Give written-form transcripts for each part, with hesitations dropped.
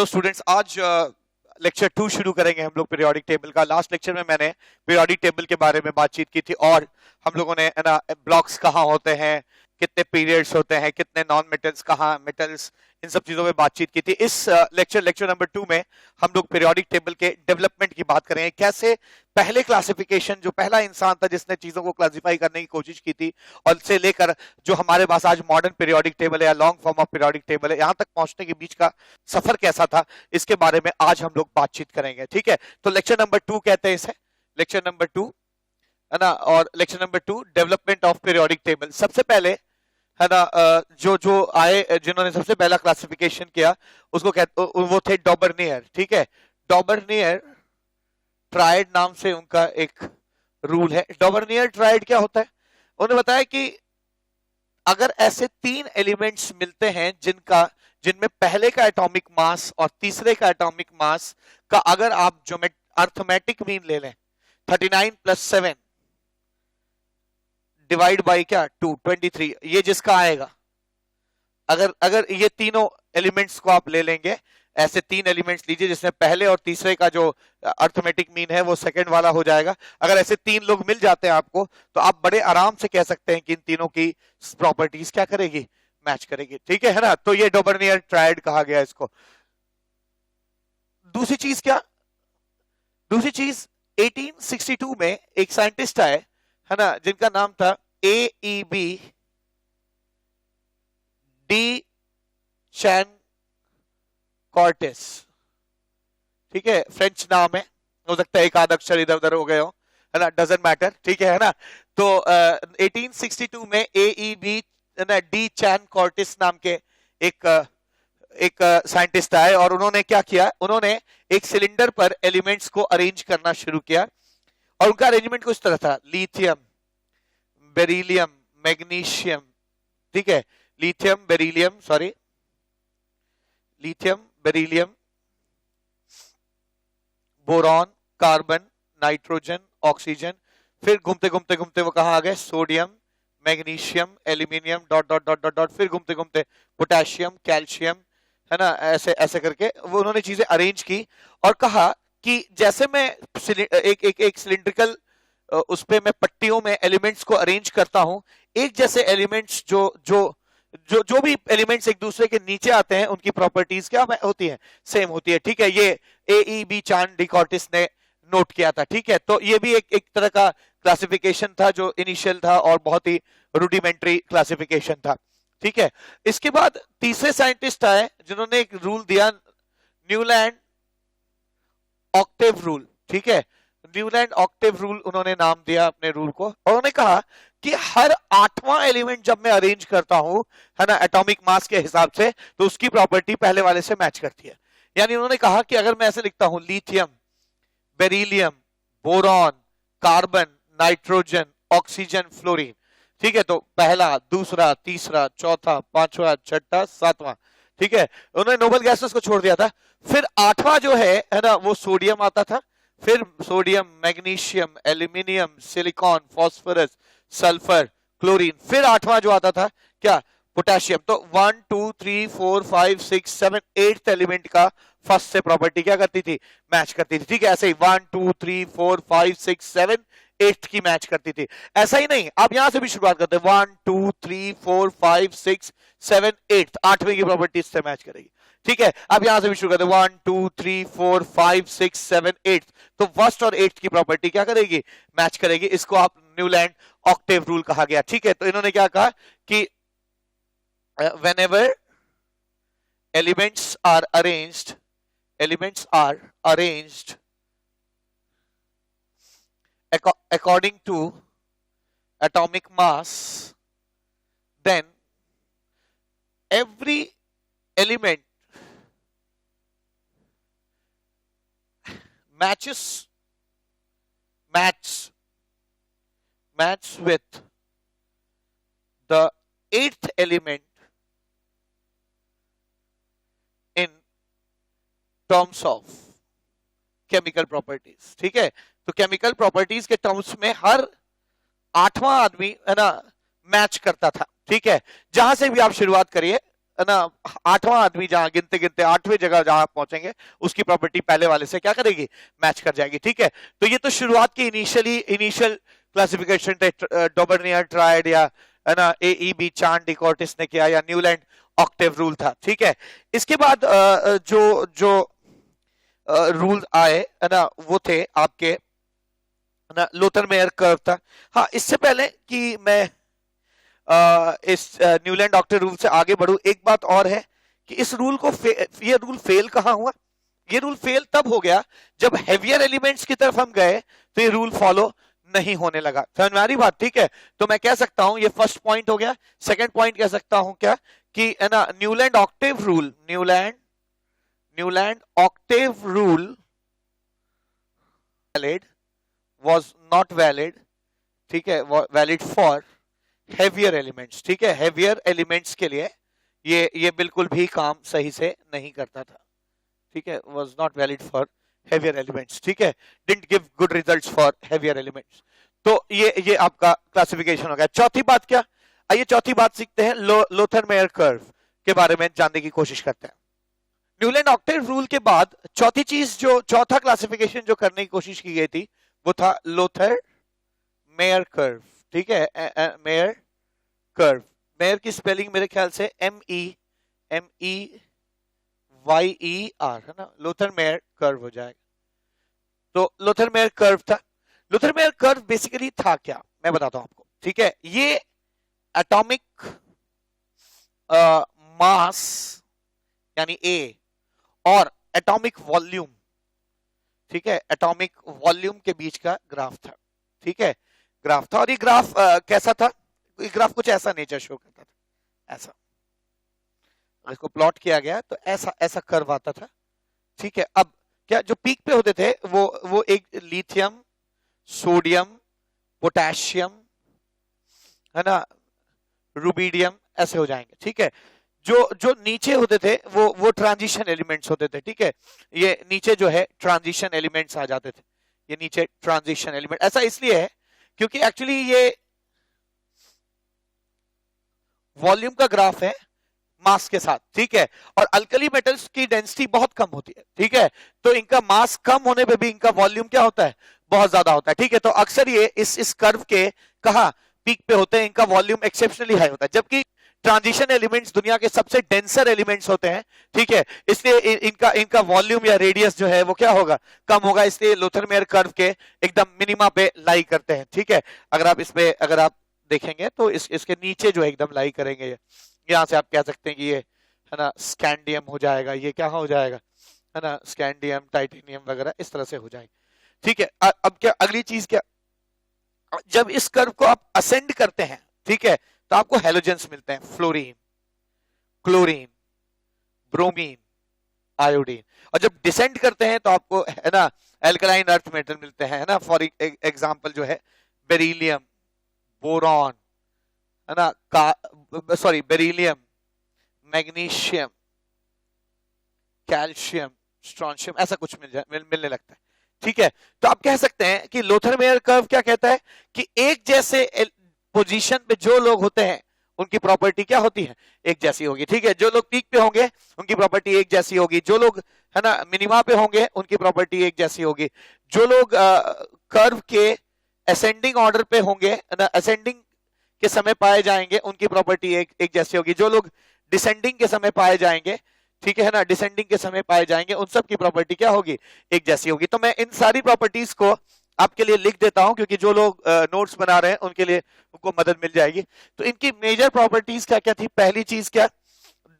Hello students, आज lecture 2 शुरू करेंगे हम लोग पीरियोडिक टेबल का। लास्ट लेक्चर में मैंने पीरियोडिक टेबल के बारे में बातचीत की थी और हम लोगों ने ना ब्लॉक्स कहाँ होते हैं, कितने पीरियड्स होते हैं, कितने नॉन मेटल्स कहाँ, मेटल्स, इन सब चीजों में बातचीत की थी। इस लेक्चर नंबर 2 में हम लोग पीरियोडिक टेबल के डेवलपमेंट की बात करेंगे। कैसे पहले क्लासिफिकेशन, जो पहला इंसान था जिसने चीजों को क्लासिफाई करने की कोशिश की थी, और से लेकर जो हमारे पास आज मॉडर्न पीरियोडिक टेबल है या long form of periodic table है, यहां तक पहुंचने के बीच का सफर कैसा था, इसके बारे में आज हम लोग बातचीत करेंगे। ठीक है, तो लेक्चर नंबर 2 कहते हैं इसे, लेक्चर नंबर 2 है ना। और lecture number 2 development of periodic table. सबसे पहले है ना, जो जो आए, जिन्होंने सबसे पहला क्लासिफिकेशन किया उसको कहते, वो थे डॉबर्नियर। ठीक है, डॉबर्नियर ट्रायड नाम से उनका एक रूल है। डॉबर्नियर ट्रायड क्या होता है? उन्होंने बताया कि अगर ऐसे 3 एलिमेंट्स मिलते हैं जिनमें पहले का एटॉमिक मास और तीसरे का एटॉमिक मास का अगर आप जो अर्थमेटिक मीन ले लें 39 + 7 डिवाइड बाई क्या 2 23, ये जिसका आएगा, अगर ये तीनों एलिमेंट्स को आप ले लेंगे, ऐसे 3 एलिमेंट्स लीजिए जिसमें पहले और तीसरे का जो अर्थमेटिक मीन है वो सेकंड वाला हो जाएगा। अगर ऐसे 3 लोग मिल जाते हैं आपको, तो आप बड़े आराम से कह सकते हैं कि इन तीनों की प्रॉपर्टीज क्या करेगी, मैच करेगी। ठीक है ना, तो ये डॉबर्नियर ट्रायड कहा गया इसको। दूसरी चीज क्या, दूसरी चीज 1862 में एक साइंटिस्ट आए, है ना, जिनका नाम था AEB डी चैन कॉर्टिस। ठीक है, फ्रेंच नाम है, हो सकता है एक आध अक्षर इधर उधर हो गए हो, है ना, डजंट मैटर। ठीक है ना, तो 1862 में AEB डी चैन कॉर्टिस नाम के एक साइंटिस्ट आए और उन्होंने क्या किया, उन्होंने एक सिलेंडर पर एलिमेंट्स को अरेंज करना शुरू किया और उनका अरेंजमेंट कुछ तरह था, लिथियम, बेरिलियम, मैग्नीशियम। ठीक है, lithium beryllium, sorry, lithium beryllium, boron, carbon, nitrogen, oxygen, फिर घूमते घूमते घूमते वो कहां आ गए, sodium, magnesium, aluminium, dot dot dot dot dot, फिर घूमते घूमते पोटेशियम, कैल्शियम, है ना, ऐसे ऐसे करके वो उन्होंने चीजें अरेंज की और कहा कि जैसे मैं एक सिलिंड्रिकल उस पे मैं पट्टियों में एलिमेंट्स को अरेंज करता हूं, एक जैसे एलिमेंट्स जो भी एलिमेंट्स एक दूसरे के नीचे आते हैं उनकी प्रॉपर्टीज क्या होती है, सेम होती है। ठीक है, ये AEB चान डी कॉर्टिस ने नोट किया था। ठीक है, तो ये भी एक तरह का क्लासिफिकेशन था जो इनिशियल था और बहुत ही रूडिमेंट्री क्लासिफिकेशन था। ठीक है, इसके बाद तीसरे साइंटिस्ट आए जिन्होंने एक रूल दिया, न्यूलैंड ऑक्टेव रूल। ठीक है, न्यूलैंड ऑक्टेव रूल उन्होंने नाम दिया अपने रूल को, और उन्होंने कहा कि हर 8वां एलिमेंट जब मैं अरेंज करता हूं, है ना, एटॉमिक मास के हिसाब से, तो उसकी प्रॉपर्टी पहले वाले से मैच करती है। यानी उन्होंने कहा कि अगर मैं ऐसे लिखता हूं, lithium, beryllium, boron, carbon, nitrogen, oxygen, fluorine. ठीक है, तो पहला, दूसरा, तीसरा, चौथा, पांचवा, छठा, 7वां। ठीक है, उन्होंने नोबल गैसेस को छोड़ दिया था। फिर 8वां जो है ना, वो सोडियम आता था, फिर sodium, magnesium, aluminium, silicon, phosphorus, sulphur, chlorine, फिर 8वां जो आता था क्या, पोटेशियम। तो 1 2 3 4 5 6 7 8th एलिमेंट का फर्स्ट से प्रॉपर्टी क्या करती थी, मैच करती थी। ठीक है, ऐसे ही 1 2 3 4 5 6 7 8th की मैच करती थी। ऐसा ही नहीं, आप यहां से भी शुरुआत करते हैं, 1 2 3 4 5 6 7 8th, 8वें की प्रॉपर्टी इससे मैच करेगी। ठीक है, अब यहां से भी शुरू करते हैं, 1 2 3 4 5 6 7 8th, तो फर्स्ट और 8th की प्रॉपर्टी क्या करेगी, मैच करेगी। इसको आप न्यूलैंड ऑक्टेव रूल कहा गया। ठीक है, तो इन्होंने क्या कहा कि whenever elements are arranged according to atomic mass, then every element matches with the 8th element in terms of chemical properties। ठीक है, तो केमिकल प्रॉपर्टीज के टर्म्स में हर 8वां आदमी, है ना, मैच करता था। ठीक है, जहां से भी आप शुरुआत करिए, है ना, आठवां आदमी जहां गिनते गिनते आठवें जगह जहां पहुंचेंगे उसकी प्रॉपर्टी पहले वाले से क्या करेगी, मैच कर जाएगी। ठीक है, तो ये तो शुरुआत की इनिशियल क्लासिफिकेशन थे, डोबर्नियर ट्रायड या है ना AEB चार्न डिकॉर्टिस ने किया, या न्यूलैंड ऑक्टेव रूल था। ठीक है, इसके बाद जो जो रूल आए है ना वो थे आपके ना लोथर मेयर कर्व था। हाँ, इससे पहले कि मैं इस न्यूलैंड ऑक्टेव रूल से आगे बढ़ूं, एक बात और है कि इस रूल को ये रूल फेल कहां हुआ। ये रूल फेल तब हो गया जब हेवियर एलिमेंट्स की तरफ हम गए तो ये रूल फॉलो नहीं होने लगा। समझ में आ रही बात? ठीक है, तो मैं कह सकता हूं ये फर्स्ट पॉइंट हो गया। सेकंड पॉइंट कह सकता हूं क्या कि है ना Newland octave rule, Newland octave rule valid was not valid, ठीक है, वैलिड फॉर हेवियर एलिमेंट्स। ठीक है, हेवियर एलिमेंट्स के लिए ये बिल्कुल भी काम सही से नहीं करता था। ठीक है, was not valid for heavier elements। ठीक है, didn't give good results for heavier elements। तो ये आपका क्लासिफिकेशन हो गया। चौथी बात क्या, आइए चौथी बात सीखते हैं, लोथर मेयर कर्व के बारे में जानने की कोशिश करते हैं। न्यूलैंड ऑक्टेव रूल के बाद चौथी चीज, जो चौथा क्लासिफिकेशन जो करने की कोशिश की गई थी वो था लोथर मेयर कर्व। ठीक है, मेयर कर्व, मेयर की स्पेलिंग मेरे ख्याल से MEYER है ना, लोथर मेयर कर्व हो जाएगा। तो लोथर मेयर कर्व था। लोथर मेयर कर्व बेसिकली था क्या, मैं बताता हूं आपको। ठीक है, ये एटॉमिक मास यानी A और एटॉमिक वॉल्यूम, ठीक है, एटॉमिक वॉल्यूम के बीच का ग्राफ था। ठीक है, ग्राफ था, और ये ग्राफ कैसा था, ये ग्राफ कुछ ऐसा नेचर शो करता था, ऐसा इसको प्लॉट किया गया तो ऐसा कर्व आता था। ठीक है, अब क्या जो पीक पे होते थे वो एक लिथियम, सोडियम, पोटेशियम है ना, रुबिडियम ऐसे हो जाएंगे। ठीक है, जो नीचे होते थे वो ट्रांजिशन एलिमेंट्स होते थे। ठीक है, ये नीचे जो है ट्रांजिशन एलिमेंट्स आ जाते थे, ये नीचे ट्रांजिशन एलिमेंट। ऐसा इसलिए है क्योंकि एक्चुअली ये वॉल्यूम का ग्राफ है मास के साथ। ठीक है, और अल्कली मेटल्स की डेंसिटी बहुत कम होती है। ठीक है, तो इनका मास कम होने पे भी इनका वॉल्यूम क्या होता है, बहुत ज्यादा होता है। ठीक है, तो अक्सर ये इस कर्व के कहा पीक पे होते हैं, इनका वॉल्यूम एक्सेप्शनली हाई होता है, जबकि ट्रांजिशन एलिमेंट्स दुनिया के सबसे डेंसर एलिमेंट्स होते हैं। ठीक है, इसलिए इनका वॉल्यूम या रेडियस जो है वो क्या होगा, कम होगा, इसलिए लोथर मेयर कर्व के एकदम मिनिमा पे लाई करते हैं। ठीक है, अगर आप देखेंगे तो इसके नीचे जो एकदम लाई करेंगे, यहां से आप कह सकते हैं कि ये है ना स्कैंडियम हो जाएगा, ये क्या हो जाएगा है ना, स्कैंडियम, टाइटेनियम वगैरह इस तरह से हो जाएगा। ठीक है, अब क्या अगली चीज क्या, जब इस कर्व को आप असेंड करते हैं, ठीक है, तो आपको हेलोजेंस मिलते हैं, फ्लोरीन, क्लोरीन, ब्रोमीन, आयोडीन। और जब डिसेंड करते हैं तो आपको है ना एल्कलाइन अर्थ मेटल मिलते हैं, है ना, फॉर एग्जांपल जो है बेरिलियम, बोरॉन है ना, बेरिलियम, मैग्नीशियम, कैल्शियम, स्ट्रॉन्शियम, ऐसा कुछ मिलने लगता है। ठीक है, तो आप कह सकते हैं कि लोथर मेयर कर्व क्या कहता है कि एक जैसे पोजीशन पे जो लोग होते हैं उनकी प्रॉपर्टी क्या होती है, एक जैसी होगी। ठीक है, जो लोग पीक पे होंगे उनकी प्रॉपर्टी एक जैसी होगी, जो लोग है ना मिनिमा पे होंगे उनकी प्रॉपर्टी एक जैसी होगी, जो लोग कर्व के असेंडिंग ऑर्डर पे होंगे, असेंडिंग के समय पाए जाएंगे उनकी प्रॉपर्टी एक जैसी होगी, जो लोग डिसेंडिंग के समय पाए जाएंगे, ठीक है ना, डिसेंडिंग के समय पाए जाएंगे, उन सब की प्रॉपर्टी क्या होगी, एक जैसी होगी। तो मैं इन सारी प्रॉपर्टीज को आपके लिए लिख देता हूं क्योंकि जो लोग नोट्स बना रहे हैं उनके लिए उनको मदद मिल जाएगी। तो इनकी मेजर प्रॉपर्टीज क्या क्या थी, पहली चीज क्या,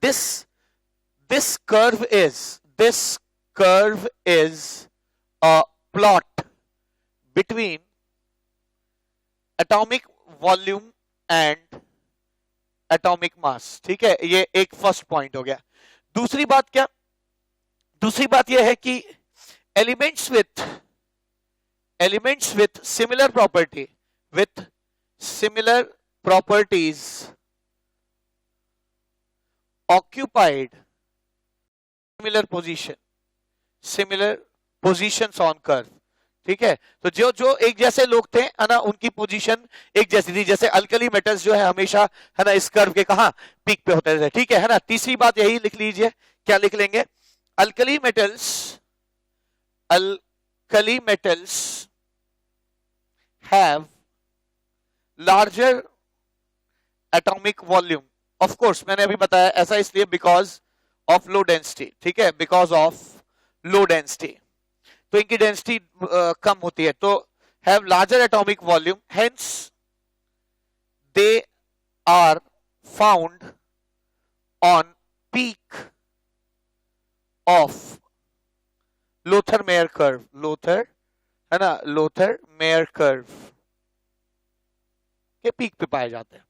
this curve is a plot between atomic volume and atomic mass. ठीक है, ये एक फर्स्ट पॉइंट हो गया। दूसरी बात क्या, दूसरी बात यह है कि elements with similar properties occupied similar positions on curve। ठीक है, तो जो जो एक जैसे लोग थे है ना, उनकी पोजीशन एक जैसी थी। जैसे अल्कली मेटल्स जो है हमेशा है ना इस कर्व के कहा पीक पे होते थे। ठीक है ना, तीसरी बात यही लिख लीजिए, क्या लिख लेंगे, alkali metals, alkali metals have larger atomic volume. Of course मैंने अभी बताया ऐसा इसलिए बिकॉज ऑफ लो डेंसिटी। ठीक है, बिकॉज ऑफ लो डेंसिटी, तो इनकी डेंसिटी कम होती है, तो have larger atomic volume, hence they are found on peak of Lothar Meyer curve. Lothar है ना, लोथर मेयर कर्व के पीक पे पाए जाते हैं।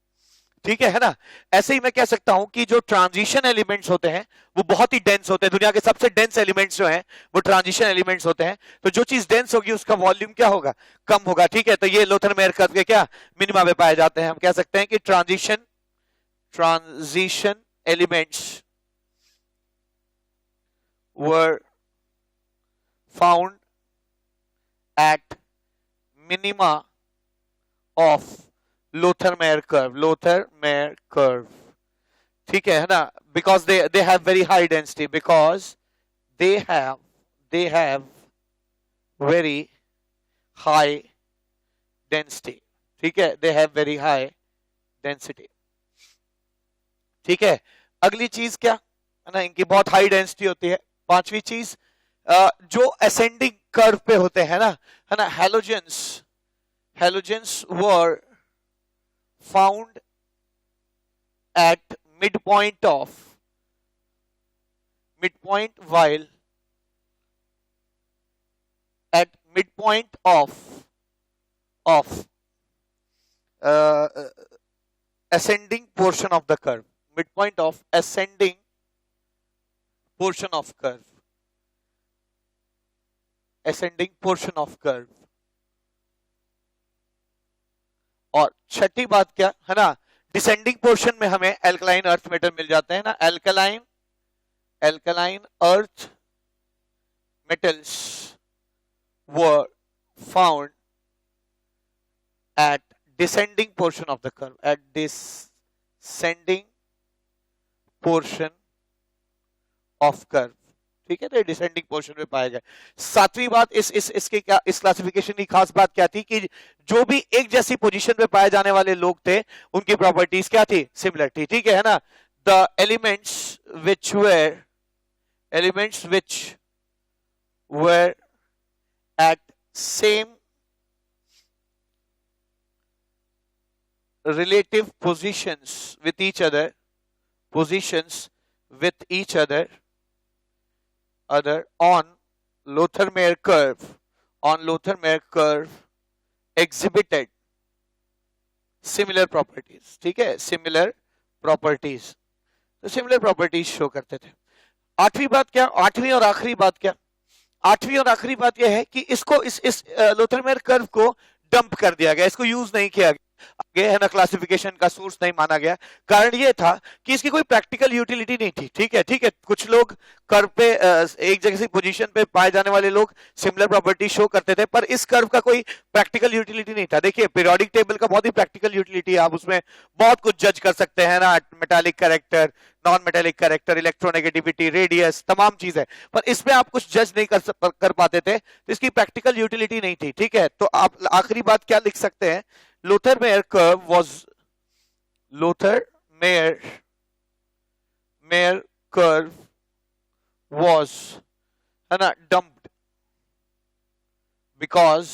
ठीक है ना, ऐसे ही मैं कह सकता हूं कि जो ट्रांजिशन एलिमेंट्स होते हैं वो बहुत ही डेंस होते हैं। दुनिया के सबसे डेंस एलिमेंट्स जो हैं वो ट्रांजिशन एलिमेंट्स होते हैं। तो जो चीज डेंस होगी उसका वॉल्यूम क्या होगा, कम होगा। ठीक है, तो ये लोथर मेयर कर्व के क्या मिनिमा में पाए जाते हैं। हम कह सकते हैं कि transition elements were found eight minima of Lothar Meyer curve. Lothar Meyer curve, ठीक है ना, because they have very high density, because they have very high density. ठीक है, they have very high density. ठीक है, अगली चीज क्या है ना, इनकी बहुत हाई डेंसिटी होती है। पांचवी चीज जो असेंडिंग कर्व पे होते हैं ना, है ना, halogens were found at midpoint while at midpoint of uh, ascending portion of the curve, midpoint of ascending portion of curve, ascending portion of curve। और छठी बात क्या है ना, डिसेंडिंग पोर्शन में हमें एल्कलाइन अर्थ मेटल मिल जाते हैं ना, alkaline earth metals were found at descending portion of the curve, at descending portion of curve. ठीक है, तो डिसेंडिंग पोर्शन में पाए गए। सातवीं बात इसके क्या, इस क्लासिफिकेशन की खास बात क्या थी कि जो भी एक जैसी पोजीशन पे पाए जाने वाले लोग थे उनकी प्रॉपर्टीज क्या थी, सिमिलर थी। ठीक है ना, the elements which were at same relative positions with each other on Lothar-Meyer curve exhibited similar properties। ठीक है, similar properties, तो similar properties शो करते थे। आठवीं बात क्या, आठवीं और आखिरी बात क्या, आठवीं और आखिरी बात यह है कि इसको इस लोथर-मेयर कर्व को डंप कर दिया गया, इसको यूज नहीं किया गया, आगे है ना, क्लासिफिकेशन का सोर्स नहीं माना गया। कारण ये था कि इसकी कोई प्रैक्टिकल यूटिलिटी नहीं थी। ठीक है, ठीक है, कुछ लोग कर्व पे एक जगह से पोजीशन पे पाए जाने वाले लोग सिमिलर प्रॉपर्टी शो करते थे, पर इस कर्व का कोई प्रैक्टिकल यूटिलिटी नहीं था। देखिए, पीरियोडिक टेबल का बहुत ही प्रैक्टिकल यूटिलिटी है, आप उसमें बहुत कुछ जज कर सकते हैं ना, metallic character, non metallic character, electronegativity, radius, तमाम चीजें, पर इसमें आप कुछ जज नहीं कर पाते थे, तो इसकी प्रैक्टिकल यूटिलिटी नहीं थी। ठीक है, तो आप आखिरी बात क्या लिख सकते हैं, Lothar-Meyer curve was Lothar-Meyer curve was है ना dumped because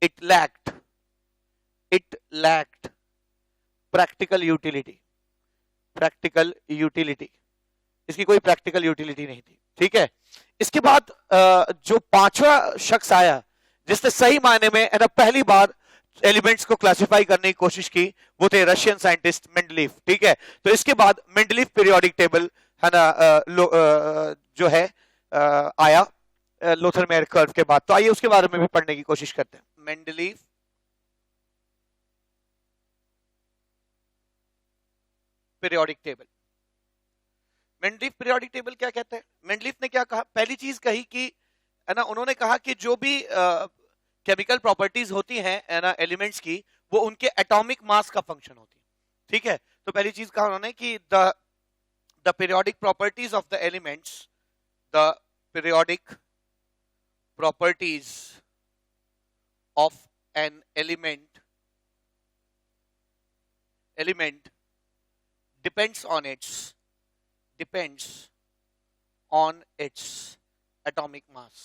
it lacked practical utility। इसकी कोई प्रैक्टिकल यूटिलिटी नहीं थी। ठीक है, इसके बाद जो पांचवा शख्स आया जिसने सही मायने में है ना पहली बार एलिमेंट्स को क्लासिफाई करने की कोशिश की, वो थे रशियन साइंटिस्ट मेंडलीफ। ठीक है, तो इसके बाद मेंडलीफ पीरियोडिक टेबल है ना जो है आया लोथर-मेयर कर्व के बाद। तो आइए उसके बारे में भी पढ़ने की कोशिश करते हैं। Mendeleev periodic table, Mendeleev periodic table क्या कहते हैं, मेंडलीफ ने क्या कहा, पहली चीज कही कि है ना, उन्होंने कहा कि जो भी केमिकल प्रॉपर्टीज होती हैं है ना एलिमेंट्स की, वो उनके एटॉमिक मास का फंक्शन होती है, ठीक है। तो पहली चीज कहा उन्होंने कि the periodic properties of the elements, the periodic properties of an element depends on its atomic mass,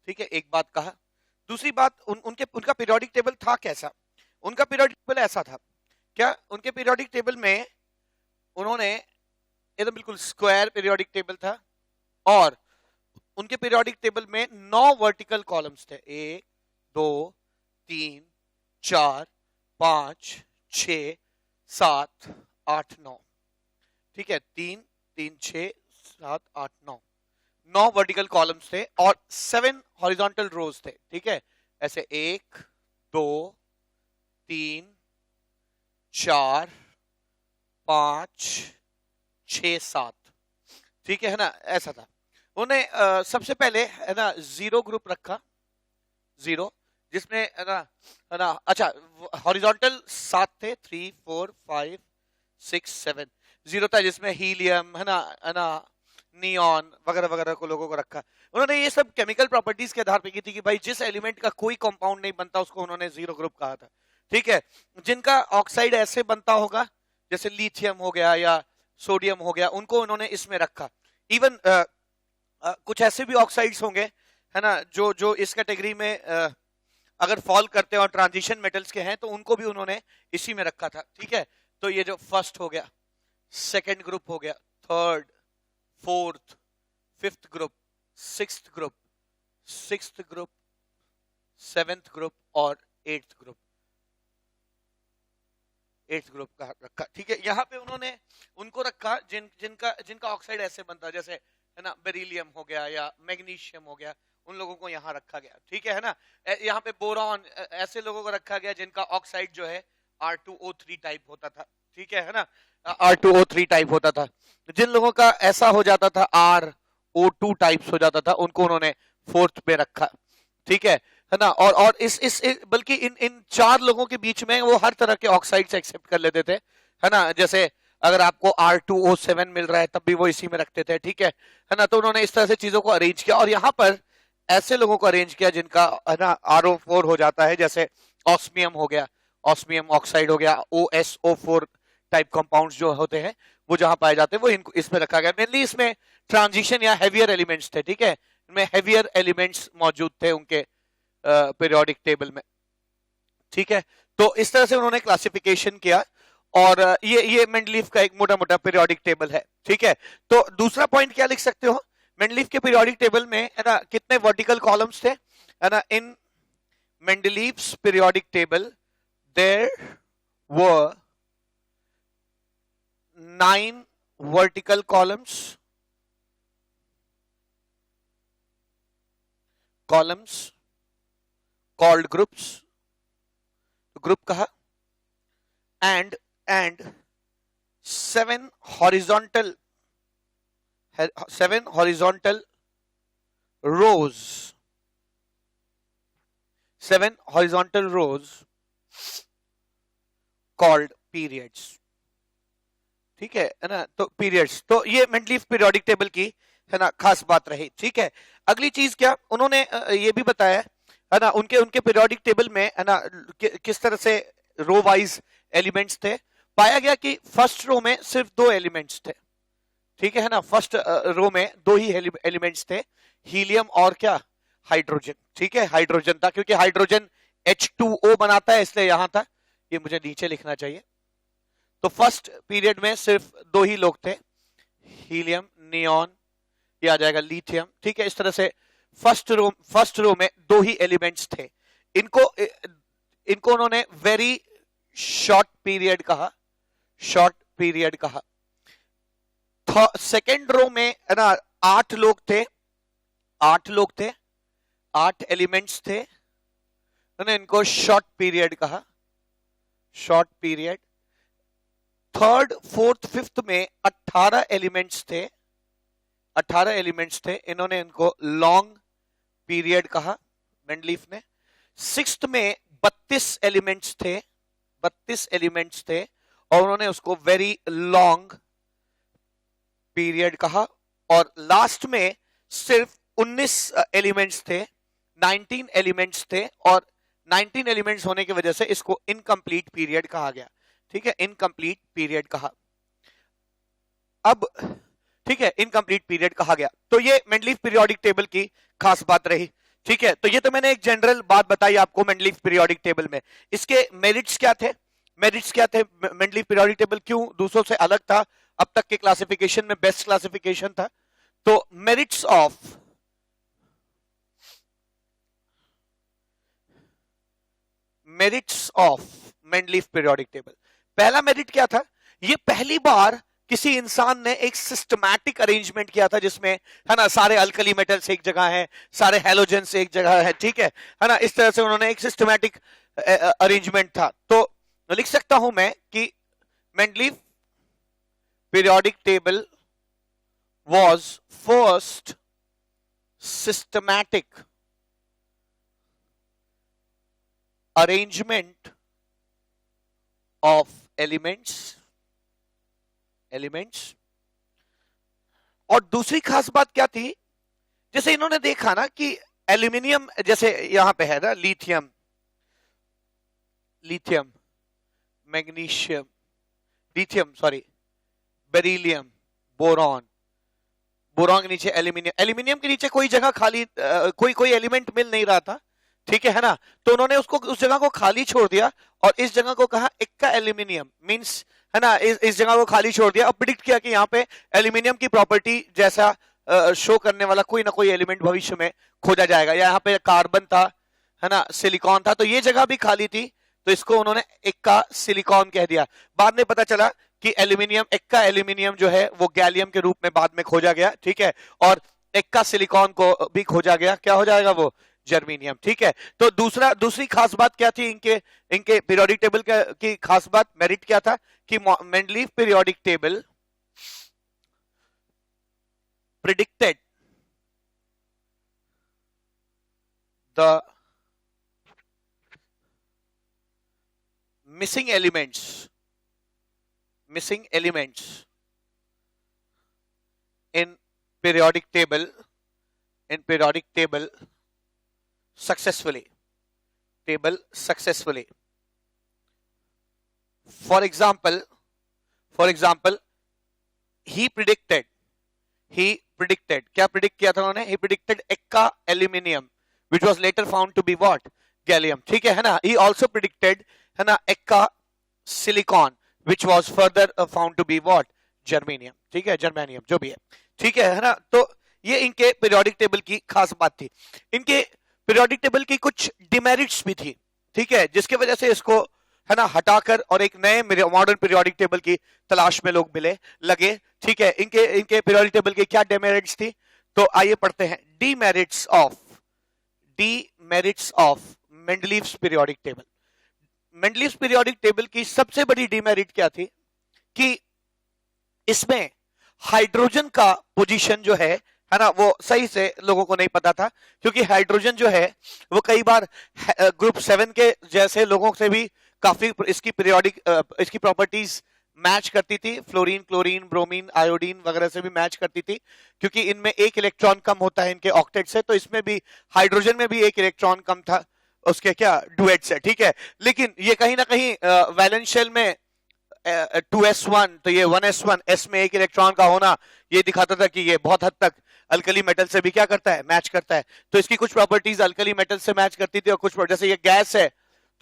ठीक है। एक बात कहा। दूसरी बात, उनका पीरियोडिक टेबल था कैसा? उनका पीरियोडिक टेबल ऐसा था क्या? उनके पीरियोडिक टेबल में उन्होंने एकदम बिल्कुल स्क्वायर पीरियोडिक टेबल था, और उनके पीरियोडिक टेबल में 9 वर्टिकल कॉलम्स थे। 1 2 3 4 5 6 7 8 9, ठीक है। 3 3 6 7 8 9, 9 वर्टिकल कॉलम्स थे और 7 हॉरिजॉन्टल रोज थे, ठीक है। ऐसे 1 2 3 4 5 6 7, ठीक है ना, ऐसा था। उन्होंने सबसे पहले है ना जीरो ग्रुप रखा, जीरो, जिसमें है ना अच्छा हॉरिजॉन्टल 7 थे, 3 4 5 6 7, जीरो था जिसमें हीलियम है ना नियॉन वगैरह वगैरह को लोगों को रखा। उन्होंने ये सब केमिकल प्रॉपर्टीज के आधार पे की थी कि भाई जिस एलिमेंट का कोई कंपाउंड नहीं बनता उसको उन्होंने जीरो ग्रुप कहा था, ठीक है। जिनका ऑक्साइड ऐसे बनता होगा जैसे लिथियम हो गया या सोडियम हो गया, उनको उन्होंने इसमें रखा। इवन कुछ ऐसे भी ऑक्साइड्स होंगे है ना जो जो इस कैटेगरी में अगर फॉल करते हैं और ट्रांजिशन मेटल्स के हैं, तो उनको भी उन्होंने इसी में रखा था, ठीक है। तो ये जो फर्स्ट हो गया, सेकंड ग्रुप हो गया, third, fourth, fifth group, sixth group, seventh group और एट्थ ग्रुप का रखा, ठीक है। यहाँ पे उन्होंने उनको रखा जिनका ऑक्साइड ऐसे बनता, जैसे है ना बेरिलियम हो गया या मैग्नीशियम हो गया, उन लोगों को यहाँ रखा गया, ठीक है ना। यहाँ पे बोरॉन, ऐसे लोगों को रखा गया जिनका ऑक्साइड जो है R2O3 टाइप होता था, ठीक है ना, R2O3 टाइप होता था। जिन लोगों का ऐसा हो जाता था RO2 टाइप्स हो जाता था, उनको उन्होंने फोर्थ पे रखा, ठीक है ना। और इस बल्कि इन 4 लोगों के बीच में वो हर तरह के ऑक्साइड्स एक्सेप्ट कर लेते थे, है ना। जैसे अगर आपको R2O7 मिल रहा है तब भी वो इसी में रखते थे, ठीक है ना। तो उन्होंने इस तरह से चीजों को अरेंज किया, और यहाँ पर ऐसे लोगों को अरेंज किया जिनका है ना RO4 हो जाता है, जैसे ऑस्मियम हो गया, ऑस्मियम ऑक्साइड हो गया, OSO4 टाइप कंपाउंड्स जो होते हैं वो जहां पाए जाते हैं वो इनको इसमें रखा गया। मेनली इसमें ट्रांजिशन या हैवियर एलिमेंट्स थे, ठीक है। इनमें हैवियर एलिमेंट्स मौजूद थे उनके पीरियोडिक टेबल में, ठीक है। तो इस तरह से उन्होंने क्लासिफिकेशन किया, और ये मेंडलीफ का एक मोटा मोटा पीरियोडिक टेबल है, ठीक है। तो दूसरा पॉइंट क्या लिख सकते हो, मेंडलीफ के पीरियोडिक टेबल में है ना कितने वर्टिकल कॉलम्स थे, है ना। In Mendeleev's periodic table there were 9 vertical columns called groups, group कहा, and 7 horizontal rows, 7 horizontal rows called periods, ठीक है ना। तो पीरियड्स, तो ये मेंडलीफ पीरियोडिक टेबल की है ना खास बात रही, ठीक है। अगली चीज क्या उन्होंने ये भी बताया है ना, उनके पीरियोडिक टेबल में है ना किस तरह से रो वाइज एलिमेंट्स थे। पाया गया कि फर्स्ट रो में सिर्फ 2 एलिमेंट्स थे, ठीक है ना। फर्स्ट रो में 2 ही एलिमेंट्स थे, हीलियम और क्या, हाइड्रोजन, ठीक है। हाइड्रोजन था क्योंकि हाइड्रोजन H2O बनाता है, इसलिए यहां था, ये मुझे नीचे लिखना चाहिए। तो फर्स्ट पीरियड में सिर्फ 2 ही लोग थे, हीलियम, नियॉन, ये आ जाएगा लिथियम, ठीक है। इस तरह से फर्स्ट रो में 2 ही एलिमेंट्स थे। इनको उन्होंने वेरी शॉर्ट पीरियड कहा, सेकेंड रो में है ना 8 लोग थे, 8 एलिमेंट्स थे, उन्होंने इनको शॉर्ट पीरियड कहा, short period. Third, fourth, fifth में 18 एलिमेंट्स थे, इन्होंने इनको लॉन्ग पीरियड कहा मेंडलीफ ने। सिक्स्थ में 32 एलिमेंट्स थे, 32 एलिमेंट्स थे और उन्होंने उसको वेरी लॉन्ग पीरियड कहा। और लास्ट में सिर्फ 19 एलिमेंट्स थे, 19 एलिमेंट्स थे और 19 एलिमेंट्स होने की वजह से इसको इनकम्प्लीट पीरियड कहा गया। ठीक है, इनकम्प्लीट पीरियड कहा। अब ठीक है, इनकम्प्लीट पीरियड कहा गया। तो ये मेंडलीफ पीरियोडिक टेबल की खास बात रही। ठीक है, तो ये तो मैंने एक जनरल बात बताई आपको मेंडलीफ पीरियोडिक टेबल में। इसके मेरिट्स क्या थे? मेरिट्स क्या थे? मेंडलीफ पीरियोडिक टेबल क्यों दूसरों से अलग था? अब तक के क्लासिफिकेशन में बेस्ट क्लासिफिकेशन था। तो merits of Mendeleev periodic table. पहला मेरिट क्या था? ये पहली बार किसी इंसान ने एक सिस्टमैटिक अरेंजमेंट किया था जिसमें, है ना, सारे अल्कली मेटल्स एक जगह हैं, सारे हैलोजेंस एक जगह है। ठीक है ना, इस तरह से उन्होंने एक सिस्टमैटिक अरेंजमेंट था। तो लिख सकता हूं मैं कि Mendeleev periodic table was first systematic arrangement of elements। और दूसरी खास बात क्या थी? जैसे इन्होंने देखा ना कि एल्यूमिनियम, जैसे यहां पे है ना लिथियम, मैग्नीशियम, बेरिलियम, बोरॉन के नीचे एल्यूमिनियम के नीचे कोई जगह खाली, कोई एलिमेंट मिल नहीं रहा था। ठीक है ना, तो उन्होंने उसको उस जगह को खाली छोड़ दिया और इस जगह को कहा इक्का एल्यूमिनियम, मींस, है ना, इस जगह को खाली छोड़ दिया और प्रिडिक्ट किया कि यहाँ पे एल्यूमिनियम की प्रॉपर्टी जैसा शो करने वाला कोई ना कोई एलिमेंट भविष्य में खोजा जाएगा। यहाँ पे कार्बन था, है ना, सिलिकॉन था, तो ये जगह भी खाली थी, तो इसको उन्होंने इक्का सिलिकॉन कह दिया। बाद में पता चला कि इक्का एल्यूमिनियम जो है वो गैलियम के रूप में बाद में खोजा गया। ठीक है, और इक्का सिलिकॉन को भी खोजा गया, क्या हो जाएगा वो? जर्मेनियम। ठीक है, तो दूसरी खास बात क्या थी इनके पीरियोडिक टेबल की खास बात, मेरिट क्या था? कि Mendeleev periodic table predicted the missing elements in periodic table successfully. For example, he predicted क्या predict किया था उन्होंने? He predicted Eka aluminium which was later found to be what? Gallium. ठीक है ना? He also predicted, है ना, Eka silicon which was further found to be what? Germanium. ठीक है, जर्मेनियम जो भी है। ठीक है ना, तो ये इनके पीरियोडिक टेबल की खास बात थी। इनके पीरियोडिक टेबल की कुछ डिमेरिट्स भी थी। ठीक है, जिसकी वजह से इसको, है ना, हटाकर और एक नए मॉडर्न पीरियोडिक टेबल की तलाश में लोग लगे। ठीक है, इनके पीरियोडिक टेबल की क्या डिमेरिट्स थी? तो आइए पढ़ते हैं। Demerits of Mendeleev's periodic table. Mendeleev's periodic table की सबसे बड़ी डिमेरिट क्या थी? कि इसमें हाइड्रोजन का पोजीशन जो है ना, वो सही से लोगों को नहीं पता था, क्योंकि हाइड्रोजन जो है वो कई बार ग्रुप 7 के जैसे लोगों से भी काफी इसकी प्रॉपर्टीज मैच करती थी। फ्लोरीन, क्लोरीन, ब्रोमीन, आयोडीन वगैरह से भी मैच करती थी, क्योंकि इनमें एक इलेक्ट्रॉन कम होता है इनके ऑक्टेट से। तो इसमें भी, हाइड्रोजन में भी एक इलेक्ट्रॉन कम था उसके क्या डुएट से। ठीक है, लेकिन ये कहीं ना कहीं वैलेंस शेल में 2s1, तो ये 1s1, s में एक इलेक्ट्रॉन का होना ये दिखाता था कि ये बहुत हद तक अल्कली मेटल से भी क्या करता है? मैच करता है। तो इसकी कुछ प्रॉपर्टीज अल्कली मेटल से मैच करती थी और कुछ, जैसे ये गैस है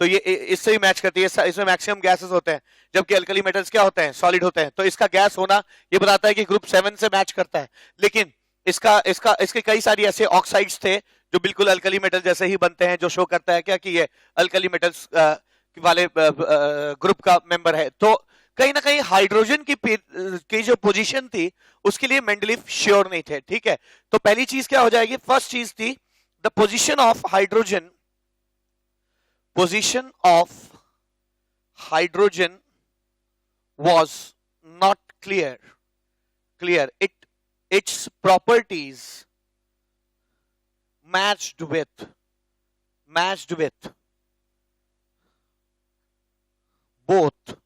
तो ये इससे भी मैच करती है। इसमें मैक्सिमम गैसेस होते हैं, जबकि अल्कली मेटल्स क्या होते हैं? सॉलिड होते हैं। तो इसका गैस होना ये बताता है कि ग्रुप 7 से मैच करता है। लेकिन इसके कई सारी ऐसे ऑक्साइड्स थे जो बिल्कुल अल्कली मेटल जैसे ही बनते हैं, जो शो करता है क्या कि ये अल्कली मेटल्स वाले ग्रुप का मेंबर है। तो कहीं ना कहीं हाइड्रोजन की जो पोजीशन थी उसके लिए मेंडलीफ श्योर नहीं थे। ठीक है, तो पहली चीज क्या हो जाएगी? फर्स्ट चीज थी the position of hydrogen was not clear. Its properties matched with both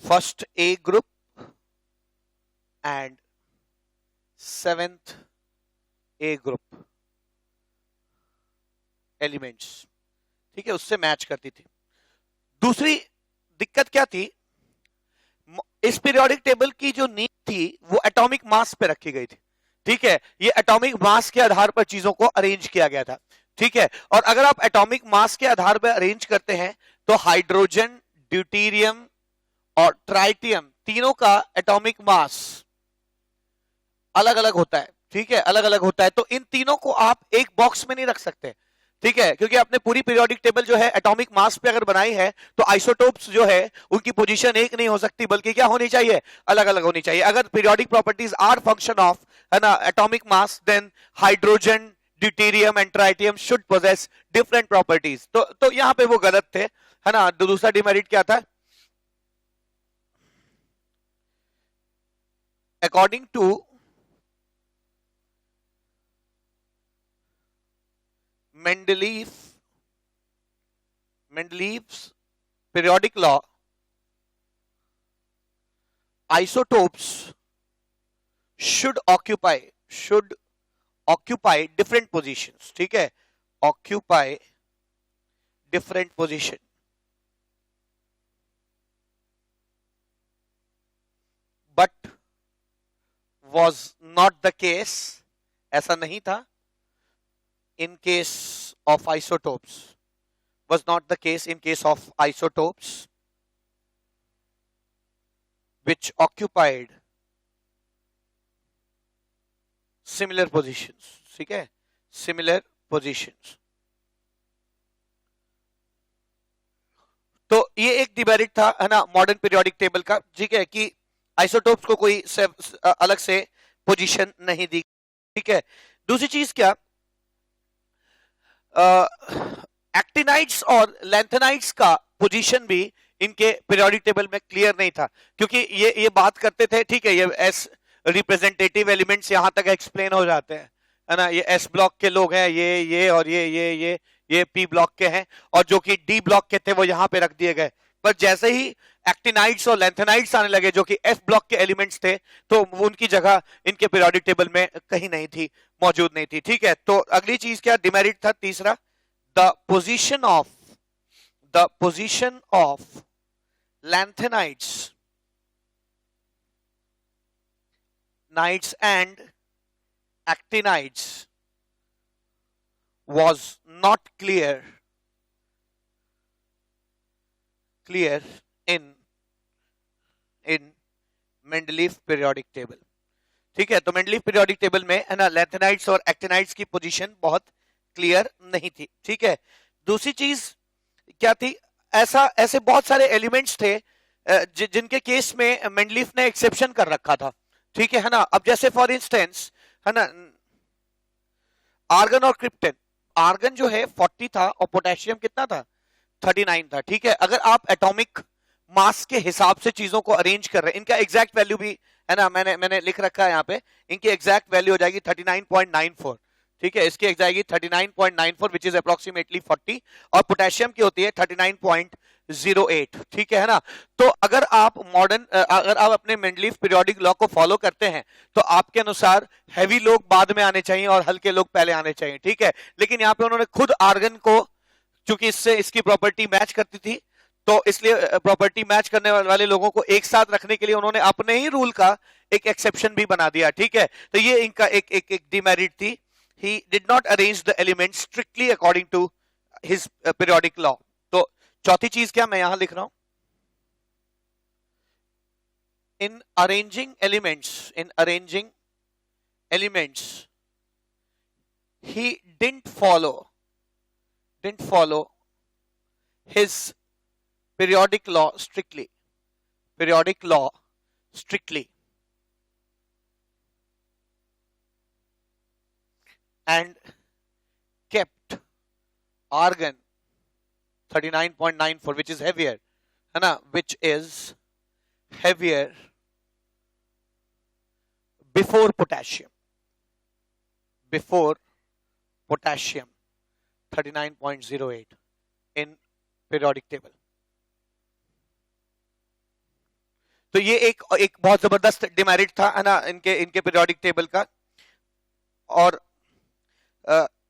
first A group and seventh A group elements, ठीक है, उससे मैच करती थी। दूसरी दिक्कत क्या थी, इस पीरियोडिक टेबल की जो नींव थी वो एटॉमिक मास पे रखी गई थी, ठीक है, ये एटॉमिक मास के आधार पर चीजों को अरेंज किया गया था, ठीक है। और अगर आप एटॉमिक मास के आधार पर अरेंज करते हैं तो हाइड्रोजन, ड्यूटेरियम और ट्राइटियम तीनों का एटॉमिक मास अलग अलग होता है, ठीक है, अलग अलग होता है। तो इन तीनों को आप एक बॉक्स में नहीं रख सकते, ठीक है, क्योंकि आपने पूरी पीरियोडिक टेबल जो है एटॉमिक मास पे अगर बनाई है तो आइसोटोप्स जो है उनकी पोजीशन एक नहीं हो सकती, बल्कि क्या होनी चाहिए, अलग अलग होनी चाहिए। अगर periodic properties are function of, है ना, atomic mass, then hydrogen, deuterium and tritium should possess different properties. तो यहां पे वो गलत थे, है ना। दूसरा डिमेरिट क्या था, according to Mendeleev's periodic law, isotopes should occupy different positions, ठीक है, occupy different position, but was not the case, ऐसा नहीं था in case of isotopes, was not the case in case of isotopes which occupied similar positions, ठीक है, similar positions। तो ये एक डिमेरिट था, है ना, मॉडर्न पीरियोडिक टेबल का, ठीक है, कि आइसोटोप्स को कोई अलग से पोजीशन नहीं दी, ठीक है। दूसरी चीज क्या, एक्टिनाइड्स और लैंथेनाइड्स का पोजीशन भी इनके पीरियोडिक टेबल में क्लियर नहीं था, क्योंकि ये बात करते थे, ठीक है, ये एस रिप्रेजेंटेटिव एलिमेंट्स यहां तक एक्सप्लेन हो जाते हैं, है ना, ये एस ब्लॉक के लोग हैं, ये और ये पी ब्लॉक के हैं, और जो कि डी ब्लॉक के थे वो यहां पे रख दिए गए। पर जैसे ही एक्टिनाइड्स और लैंथेनाइड्स आने लगे जो कि एफ ब्लॉक के एलिमेंट्स थे, तो उनकी जगह इनके पीरियोडिक टेबल में कहीं नहीं थी, मौजूद नहीं थी, ठीक है। तो अगली चीज क्या, डिमेरिट था तीसरा, the position of lanthanides and actinides was not clear in Mendeleev periodic table, ठीक है। तो मेंडलीव पीरियोडिक टेबल में, है ना, लैंथेनाइड्स और एक्टिनाइड्स की पोजीशन बहुत क्लियर नहीं थी, ठीक है। दूसरी चीज क्या थी, ऐसे बहुत सारे एलिमेंट्स थे जिनके केस में मेंडलीफ ने एक्सेप्शन कर रखा था, ठीक है ना। अब जैसे फॉर इंस्टेंस, है ना, आर्गन और क्रिप्टन, आर्गन जो है 40 था और पोटेशियम कितना था, 39 था, ठीक है। अगर आप एटॉमिक मास के हिसाब से चीजों को अरेंज कर रहे हैं, इनका एग्जैक्ट वैल्यू भी, है ना, मैंने लिख रखा है यहाँ पे, इनकी एग्जैक्ट वैल्यू हो जाएगी 39.94, ठीक है, इसकी जाएगी 39.94 विच इज अप्रोक्सीमेटली 40, और पोटेशियम की होती है 39.08, ठीक है ना। तो अगर आप अपने मेंडलीव पीरियोडिक लॉ को फॉलो करते हैं तो आपके अनुसार हैवी लोग बाद में आने चाहिए और हल्के लोग पहले आने चाहिए, ठीक है। लेकिन यहाँ पे उन्होंने खुद आर्गन को, चूंकि इससे इसकी प्रॉपर्टी मैच करती थी, तो इसलिए प्रॉपर्टी मैच करने वाले लोगों को एक साथ रखने के लिए उन्होंने अपने ही रूल का एक एक्सेप्शन भी बना दिया, ठीक है। तो ये इनका एक डिमेरिट थी, he did not arrange the elements strictly according to his periodic law। तो चौथी चीज क्या मैं यहां लिख रहा हूं, in arranging elements he didn't follow his periodic law strictly, and kept argon 39.94 which is heavier, है ना, which is heavier before potassium, before potassium 39.08 in periodic table. तो ये एक बहुत जबरदस्त डिमेरिट था, है ना, इनके पीरियोडिक टेबल का। और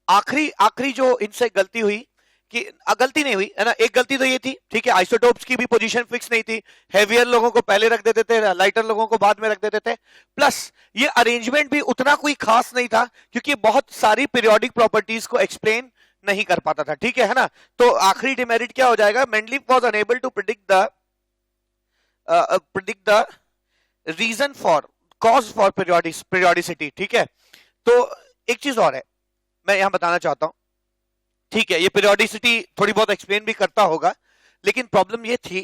आखिरी जो इनसे गलती हुई, कि गलती नहीं हुई, है ना, एक गलती तो ये थी, ठीक है, आइसोटोप्स की भी पोजीशन फिक्स नहीं थी, हेवियर लोगों को पहले रख देते थे, लाइटर लोगों को बाद में रख देते थे, प्लस ये अरेंजमेंट भी उतना कोई खास नहीं था, क्योंकि बहुत सारी पीरियोडिक प्रॉपर्टीज को एक्सप्लेन नहीं कर पाता था, ठीक है ना। तो आखिरी डिमेरिट क्या हो जाएगा, Mendeleev was unable to predict the reason for cause for periodicity, ठीक है। तो एक चीज और है मैं यहां बताना चाहता हूं, ठीक है, ये पीरियोडिसिटी थोड़ी बहुत एक्सप्लेन भी करता होगा, लेकिन प्रॉब्लम ये थी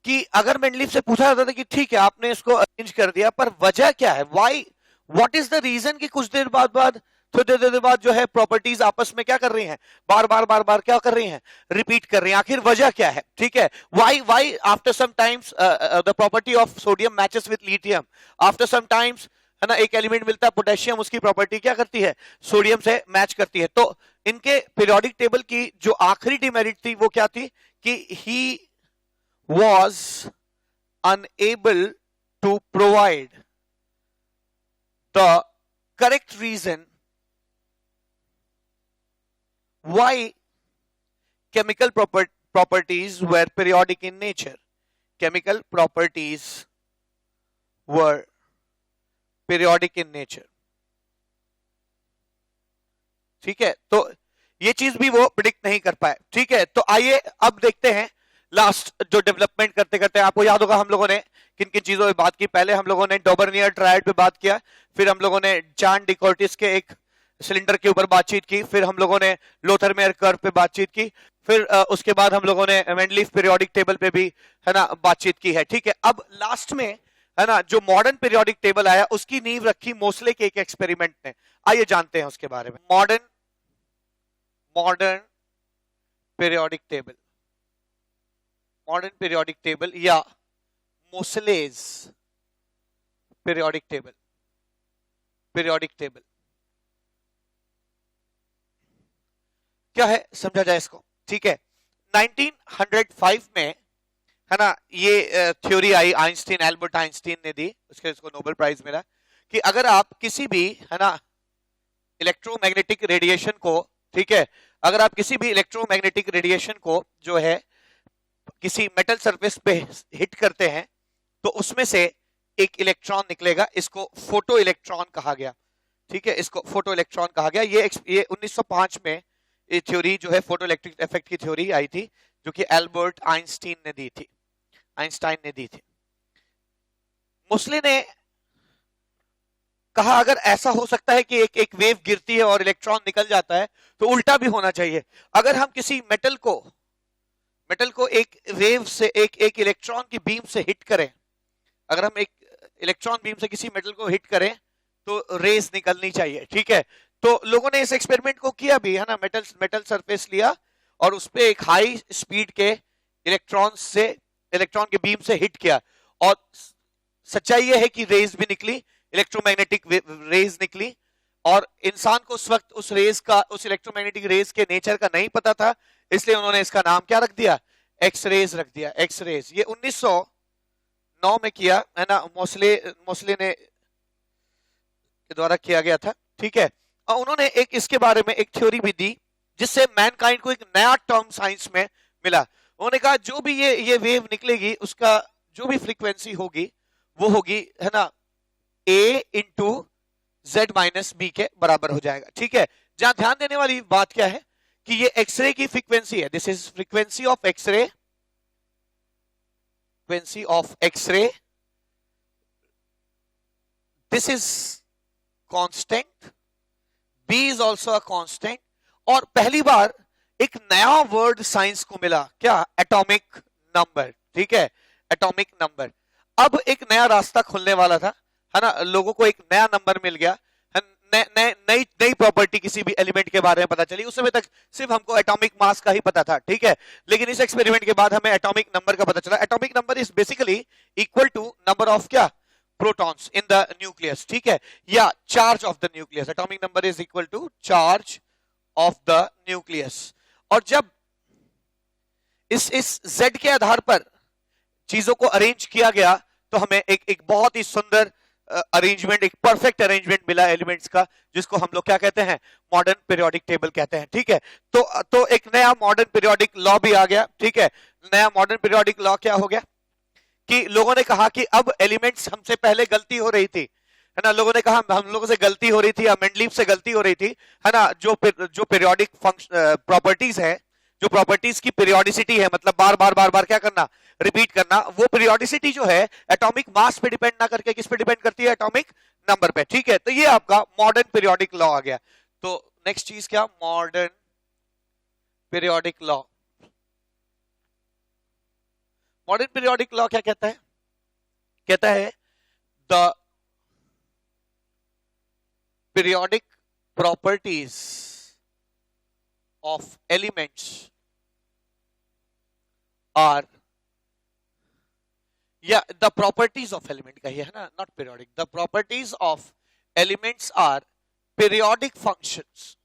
कि अगर मेंडलीफ से पूछा जाता था कि ठीक है आपने इसको अरेंज कर दिया, पर वजह क्या है, why, what is the reason कि कुछ देर बाद थोड़ी देर बाद जो है प्रॉपर्टीज आपस में क्या कर रही हैं, बार बार क्या कर रही हैं, रिपीट कर रही हैं, आखिर वजह क्या है, ठीक है। Why after some times the property of sodium matches with lithium, after some times, है ना, एक एलिमेंट मिलता है पोटेशियम, उसकी प्रॉपर्टी क्या करती है, सोडियम से मैच करती है। तो इनके पीरियोडिक टेबल की जो आखिरी डिमेरिट थी वो क्या थी, कि ही was unable to provide the correct reason why chemical properties were periodic in nature. Chemical properties were periodic in nature. ठीक है, तो ये चीज भी वो प्रिडिक्ट नहीं कर पाए, ठीक है। तो आइए अब देखते हैं लास्ट जो डेवलपमेंट करते करते, आपको याद होगा हम लोगों ने किन किन चीजों पे बात की, पहले हम लोगों ने डॉबर्नियर ट्रायड पे बात किया, फिर हम लोगों ने जॉन डिकॉर्टिस के एक सिलेंडर के ऊपर बातचीत की, फिर हम लोगों ने लोथरमेयर कर्व पे बातचीत की, फिर उसके बाद हम लोगों ने मेंडलीफ पीरियोडिक टेबल पे भी, है ना, बातचीत की है, ठीक है। अब लास्ट में, है ना, जो मॉडर्न पीरियोडिक टेबल आया उसकी नींव रखी मोसले के एक एक्सपेरिमेंट ने। आइए जानते हैं उसके बारे में। Modern periodic table, modern periodic table या मोसलेज पीरियोडिक टेबल, पीरियोडिक टेबल क्या है समझा जाए इसको, ठीक है। 1905 में, है ना, ये थ्योरी आई, आइंस्टीन, एल्बर्ट आइंस्टीन ने दी, उसके इसको नोबेल प्राइज मिला, कि अगर आप किसी भी, है ना, इलेक्ट्रोमैग्नेटिक रेडिएशन को, ठीक है, अगर आप किसी भी इलेक्ट्रोमैग्नेटिक रेडिएशन को जो है किसी मेटल सरफेस पे हिट करते हैं तो उसमें से एक इलेक्ट्रॉन निकलेगा, इसको फोटो इलेक्ट्रॉन कहा गया, ठीक है, इसको फोटो इलेक्ट्रॉन कहा गया। ये 1905 में ये थ्योरी जो है फोटो इलेक्ट्रिक इफेक्ट की थ्योरी आई थी, जो कि एल्बर्ट आइंस्टाइन ने दी थी। मोसले ने कहा अगर ऐसा हो सकता है कि एक वेव गिरती है और इलेक्ट्रॉन निकल जाता है, तो उल्टा भी होना चाहिए। अगर हम किसी मेटल को एक वेव से, एक इलेक्ट्रॉन की बीम से हिट करें, अगर हम एक इलेक्ट्रॉन बीम से किसी मेटल को हिट करें तो रेज निकलनी चाहिए, ठीक है। तो लोगों ने इस एक्सपेरिमेंट को किया भी, है ना, मेटल सरफेस लिया और उस पे एक हाई स्पीड के इलेक्ट्रॉन के बीम से हिट किया, और सच्चाई यह है कि रेज भी निकली, इलेक्ट्रोमैग्नेटिक रेज निकली, और इंसान को उस वक्त उस इलेक्ट्रोमैग्नेटिक रेज के नेचर का नहीं पता था, इसलिए उन्होंने इसका नाम क्या रख दिया, एक्स रेज रख दिया, एक्स रेज। ये 1909 में किया, है ना, मोसले ने के द्वारा किया गया था, ठीक है। और उन्होंने एक इसके बारे में एक थ्योरी भी दी, जिससे मैनकाइंड को एक नया टर्म साइंस में मिला। उन्होंने कहा जो भी ये वेव निकलेगी, उसका जो भी फ्रीक्वेंसी होगी वो होगी, है ना, a into Z minus b के बराबर हो जाएगा, ठीक है। जहां ध्यान देने वाली बात क्या है कि ये एक्सरे की फ्रीक्वेंसी है, this is frequency of x-ray, frequency of x-ray, this is constant, b is also a constant, और पहली बार एक नया वर्ड साइंस को मिला, क्या, एटॉमिक नंबर, ठीक है, एटॉमिक नंबर। अब एक नया रास्ता खुलने वाला था, है ना, लोगों को एक नया नंबर मिल गया, नई प्रॉपर्टी किसी भी एलिमेंट के बारे में पता चली। उस समय तक सिर्फ हमको एटॉमिक मास का ही पता था, ठीक है, लेकिन इस एक्सपेरिमेंट के बाद हमें एटॉमिक नंबर का पता चला। Atomic number is basically equal to number of क्या, protons in the nucleus, ठीक है, या charge of the nucleus, atomic number is equal to charge of the nucleus। और जब इस Z के आधार पर चीजों को अरेंज किया गया तो हमें एक बहुत ही सुंदर अरेंजमेंट, एक परफेक्ट अरेंजमेंट मिला एलिमेंट्स का, जिसको हम लोग क्या कहते हैं, मॉडर्न पीरियोडिक टेबल कहते हैं, ठीक है। तो एक नया मॉडर्न पीरियोडिक लॉ भी आ गया, ठीक है। नया मॉडर्न पीरियोडिक लॉ क्या हो गया कि लोगों ने कहा कि अब एलिमेंट्स, हमसे पहले गलती हो रही थी, है ना, लोगों ने कहा हम लोगों से गलती हो रही थी या मेंडलीव से गलती हो रही थी, है ना, जो पीरियोडिक फंक्शन प्रॉपर्टीज है, जो प्रॉपर्टीज की पीरियोडिसिटी है, मतलब बार बार बार बार क्या करना, रिपीट करना, वो पीरियोडिसिटी जो है एटॉमिक मास पे डिपेंड ना करके किस पे डिपेंड करती है, एटॉमिक नंबर पे, ठीक है। तो ये आपका मॉडर्न पीरियोडिक लॉ आ गया। तो नेक्स्ट चीज क्या, modern periodic law. Modern periodic law क्या कहता है, कहता है the periodic properties of elements are, yeah, the properties of element कहिए, है ना, not periodic, the properties of elements are periodic functions,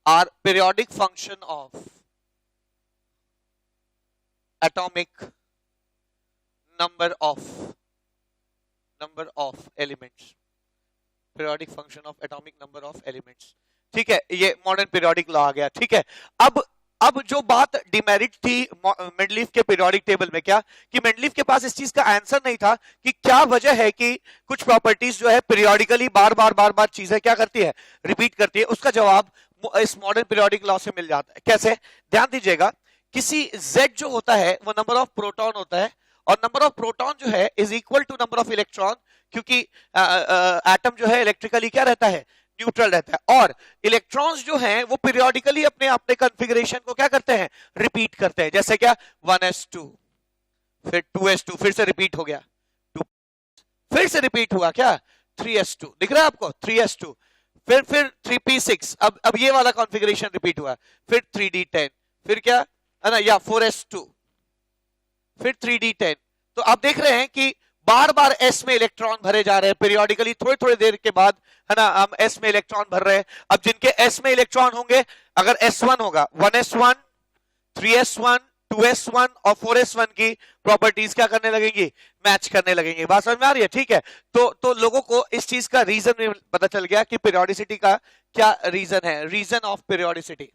are periodic function of atomic number of elements, periodic function of atomic number of elements, ठीक है। ये modern periodic law आ गया, ठीक है। अब जो बात डिमेरिट थी मेंडलीफ के पीरियोडिक टेबल में, क्या कि मेंडलीफ के पास इस चीज का आंसर नहीं था कि क्या वजह है कि कुछ प्रॉपर्टीज जो है पीरियोडिकली बार बार चीजें क्या करती है, रिपीट करती है। उसका जवाब इस मॉडर्न पीरियोडिक लॉ से मिल जाता है। कैसे, ध्यान दीजिएगा, किसी Z जो होता है वो नंबर ऑफ प्रोटॉन होता है, और नंबर ऑफ प्रोटॉन जो है is equal to number of electron, क्योंकि एटम जो है इलेक्ट्रिकली क्या रहता है, न्यूट्रल रहता है, और इलेक्ट्रॉन्स जो हैं वो पीरियोडिकली अपने कॉन्फ़िगरेशन को क्या करते हैं, रिपीट करते हैं। जैसे क्या 1s2, फिर 2s2, फिर से रिपीट हो गया 2, फिर से रिपीट हुआ क्या 3s2, दिख रहा है आपको 3s2, फिर 3p6, अब ये वाला कॉन्फ़िगरेशन रिपीट हुआ, फिर 3d10, फिर क्या है ना, या 4s2, फिर 3d10। तो आप देख रहे हैं कि बार बार s में इलेक्ट्रॉन भरे जा रहे हैं पीरियोडिकली, थोड़ी देर के बाद, है ना, हम s में इलेक्ट्रॉन भर रहे हैं। अब जिनके s में इलेक्ट्रॉन होंगे, अगर s1 होगा, 1s1, 3s1, 2s1 और 4s1 की प्रॉपर्टीज क्या करने लगेंगी, मैच करने लगेंगी। बात समझ में आ रही है, ठीक है। तो लोगों को इस चीज का रीजन पता चल गया कि पीरियोडिसिटी का क्या रीजन है, रीजन ऑफ पीरियोडिसिटी,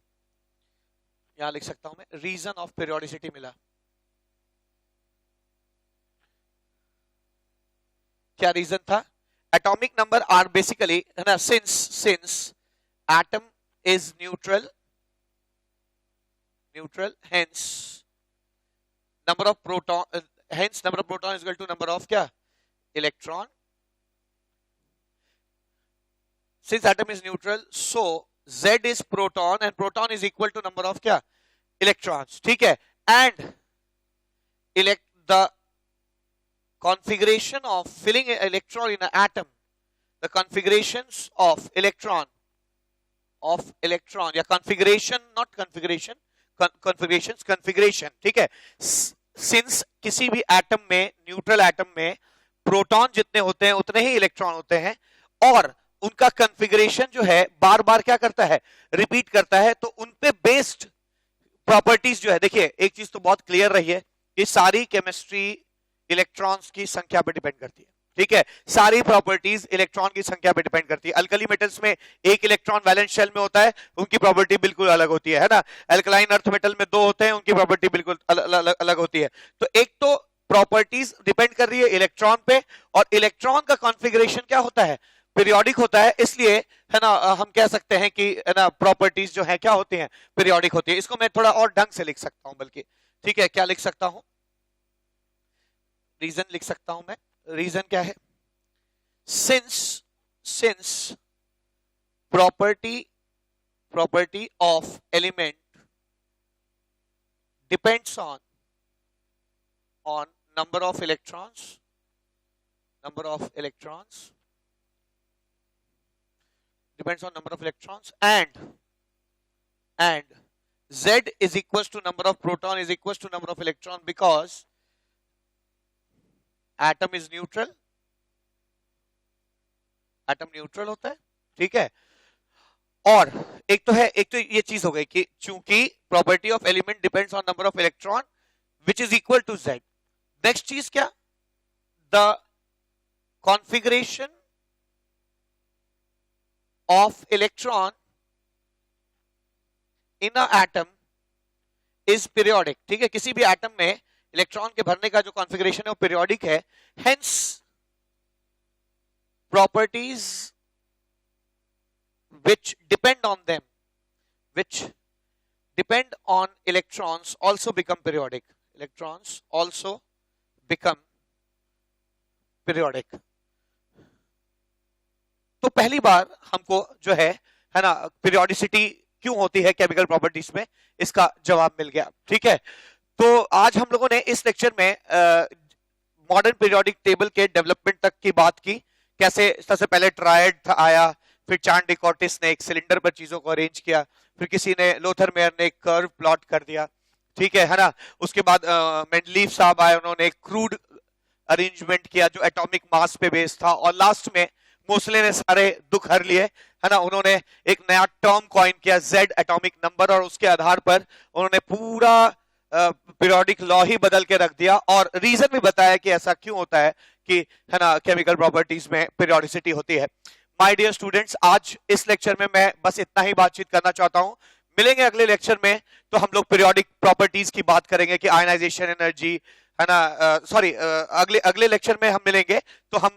यहां लिख सकता हूं मैं, रीजन ऑफ पीरियोडिसिटी मिला। क्या रीजन था, एटॉमिक नंबर आर बेसिकली, है ना, since atom is neutral, hence number of proton is equal to number of क्या, electron, since atom is neutral, so Z is proton and proton is equal to number of क्या, electrons, ठीक है। and the configuration of filling an electron in an atom, the configurations of electron या configuration, not configuration, configuration, ठीक है। Since किसी भी atom में, neutral atom में प्रोटॉन जितने होते हैं उतने ही इलेक्ट्रॉन होते हैं, और उनका कॉन्फ़िगरेशन जो है बार बार क्या करता है, रिपीट करता है, तो उन पे बेस्ड प्रॉपर्टीज जो है, देखिए एक चीज तो बहुत क्लियर रही है कि सारी केमिस्ट्री इलेक्ट्रॉन्स की संख्या पर डिपेंड करती है, ठीक है। सारी प्रॉपर्टीज इलेक्ट्रॉन की संख्या पर डिपेंड करती है। अल्कली मेटल्स में एक इलेक्ट्रॉन वैलेंस शेल में होता है, उनकी प्रॉपर्टी बिल्कुल अलग होती है ना। अल्कलाइन अर्थ मेटल में 2 होते हैं, उनकी प्रॉपर्टी बिल्कुल अलग होती है। तो एक तो प्रॉपर्टीज डिपेंड कर रही है इलेक्ट्रॉन पे, और इलेक्ट्रॉन का कॉन्फ़िगरेशन क्या होता है, पीरियोडिक होता है, इसलिए है ना हम कह सकते हैं कि है ना प्रॉपर्टीज जो है क्या होती हैं, पीरियोडिक होती है। इसको मैं थोड़ा और ढंग से लिख सकता हूं, बल्कि ठीक है, क्या लिख सकता हूं, रीजन लिख सकता हूं मैं। रीजन क्या है, since property of element depends on number of electrons, depends on number of electrons, and Z is equals to number of proton is equals to number of electron, because atom is neutral, atom neutral होता है, ठीक है। और एक तो ये चीज हो गई कि चूंकि property of element depends on number of electron which is equal to Z. Next चीज क्या, the configuration of electron in a atom is periodic, ठीक है। किसी भी एटम में इलेक्ट्रॉन के भरने का जो कॉन्फ़िगरेशन है वो पीरियोडिक है। Hence properties which depend on them, which depend on electrons also become periodic. Electrons also become periodic. तो पहली बार हमको जो है ना, पीरियोडिसिटी क्यों होती है केमिकल प्रॉपर्टीज में, इसका जवाब मिल गया, ठीक है। तो आज हम लोगों ने इस लेक्चर में मॉडर्न पीरियोडिक टेबल के डेवलपमेंट तक की बात की। कैसे सबसे पहले ट्रायड आया, फिर चार्न डिकॉर्टिस ने एक सिलेंडर पर चीजों को अरेंज किया, फिर किसी ने लोथर मेयर ने एक कर्व प्लॉट कर दिया, ठीक है ना। उसके बाद मेंडलीफ साहब आए, उन्होंने एक क्रूड अरेंजमेंट किया जो एटॉमिक मास पे बेस्ड था, और लास्ट में मोसले ने सारे दुख हर लिए, है ना। उन्होंने एक नया टर्म कॉइन किया, जेड एटॉमिक नंबर, और उसके आधार पर उन्होंने पूरा पीरियोडिक लॉ ही बदल के रख दिया, और रीजन भी बताया कि ऐसा क्यों होता है कि, है ना, केमिकल प्रॉपर्टीज में पीरियोडिसिटी होती है। माय डियर स्टूडेंट्स, आज इस लेक्चर में मैं बस इतना ही बातचीत करना चाहता हूं। मिलेंगे अगले लेक्चर में, तो हम लोग पीरियोडिक प्रॉपर्टीज की बात करेंगे कि आयनाइजेशन एनर्जी, है ना, सॉरी, अगले लेक्चर में हम मिलेंगे तो हम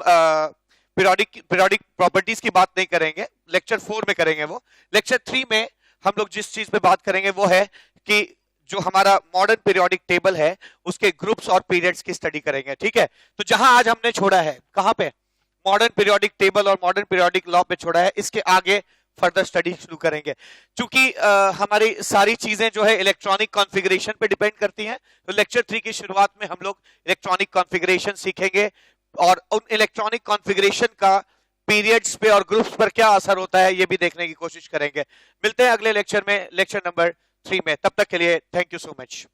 पीरियोडिक प्रॉपर्टीज की बात नहीं करेंगे, लेक्चर 4 में करेंगे वो। लेक्चर 3 में हम लोग जिस चीज पे बात करेंगे वो है कि जो हमारा मॉडर्न पीरियोडिक टेबल है उसके ग्रुप्स और पीरियड्स की स्टडी करेंगे, ठीक है। तो जहां आज हमने छोड़ा है, कहां पे, मॉडर्न पीरियोडिक टेबल और मॉडर्न पीरियोडिक लॉ पे छोड़ा है, इसके आगे फर्दर स्टडी शुरू करेंगे। क्योंकि हमारी सारी चीजें जो है इलेक्ट्रॉनिक कॉन्फ़िगरेशन पे डिपेंड करती हैं, तो लेक्चर 3 की शुरुआत में हम लोग इलेक्ट्रॉनिक कॉन्फ़िगरेशन सीखेंगे, और उन इलेक्ट्रॉनिक कॉन्फ़िगरेशन का पीरियड्स पे और ग्रुप्स पर क्या असर होता है ये भी देखने की कोशिश करेंगे। मिलते हैं अगले लेक्चर में, लेक्चर नंबर 3 में। तब तक के लिए थैंक यू सो मच।